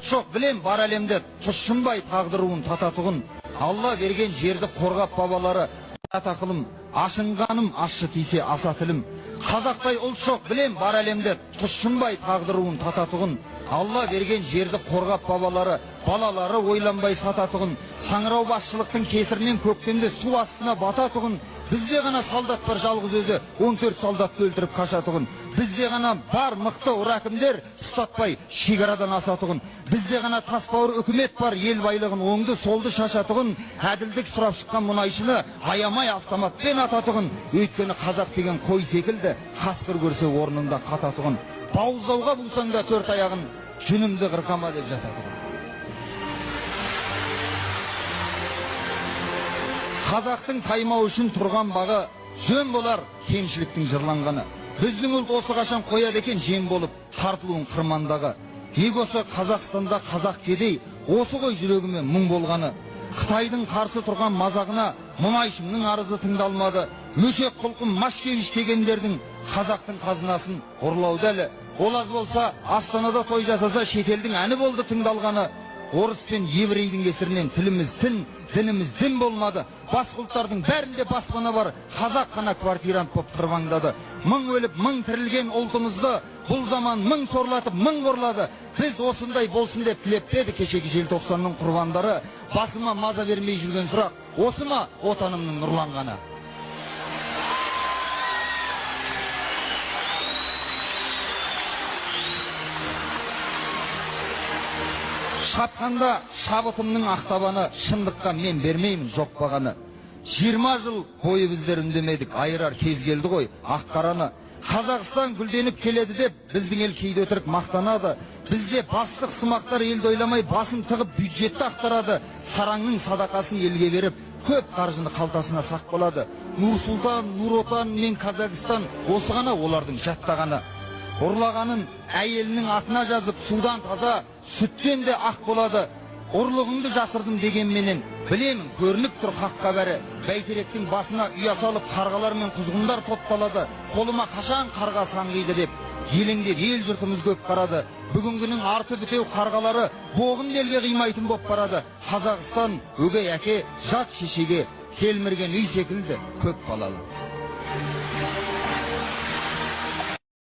Çok bilem бар әлемде тұшынбай тағдыруын тататығын, Алла берген жерді қорғап бабалары атақылым, ашынғаным ашы тисе аса тілім. Қазақтай ұлт жоқ білем бар әлемде тұшынбай тағдыруын тататығын, Алла берген жерді қорғап бабалары, балалары ойланбай сататығын, саңырау басшылықтың кесірінен көктемде су астына бататығын, бізде ғана солдат бар жалғыз өзі 14 солдатты өлтіріп қашатығын, бізде ғана бар мықты ұракімдер ұстатпай шекарадан асатығын, бізде ғана тасбауыр үкімет бар ел байлығын оңды солды шашатығын, әділдік сұрап шыққан мұнайшыны аямай автоматпен ататығын, өйткені қазақ деген қой секілді қасқыр көрсе орнында қататығын, бауыздауға бұлсаң да төрт аяғын жүнімді қырқама деп жататығын. Қазақтың таймау үшін тұрған бағы жөн болар кемшіліктің жырланғаны. Біздің ұлт осы қашан қояды екен жем болып тартылуын қырмандағы. Неге осы Қазақстанда қазақ кедей, осы ғой жүрегіме мұң болғаны. Қытайдың қарсы тұрған мазағына мұнайшымның арызы тыңдалмады. Өшек құлқым Машкевич дегендердің қазақтың қазынасын ұрлауды әлі. Ол аз болса Астанада той жасаса шетелдің әні болды тыңдалғаны. Орыс пен еврейдің кесірінен тіліміз тін, дініміз дін болмады. Басқа ұлттардың бәрінде баспана бар, қазақ қана квартирант боп қырбаңдады. Мың өліп, мың тірілген ұлтымызды бұл заман мың сорлатып, мың қорлады. Біз осындай болсын деп тілеп еді кешегі желтоқсанның құрбандары. Басыма маза бермей жүрген сұрақ, осы ма отанымның нұрланғаны? Шапқанда шабытымның ақтабаны, шындыққа мен бермеймін жоқ бағаны. 20 жыл бойы біздер үндемедік, айырар кез келді ғой ақ-қараны. Қазақстан гүлденіп келеді деп біздің ел кейде өтірік мақтанады. Бізде бастық сымақтар елді ойламай басын тығып бюджетті ақтарады. Сараңның садақасын елге беріп, көп қаржыны қалтасына сақ болады. Нұр-Сұлтан, Нұр-Отан мен Казақстан осы ғана олардың жаттағаны. Ұрлағанын әйелінің атына жазып, судан таза, сүттен де ақ болады. Ұрлығыңды жасырдым дегенменен, білемін, көрініп тұр хаққа бәрі. Бәйтеректің басына ұя салып, қарғалар мен құзғындар топталады. Қолыма қашан қарға саңғиды деп, елеңдеп ел жұртымыз көп қарады. Бүгінгінің арты бітеу қарғалары боғын елге қимайтын боп барады. Қазақстан өгей әке, жат шешеге, келмірген үй секілді көп балалы.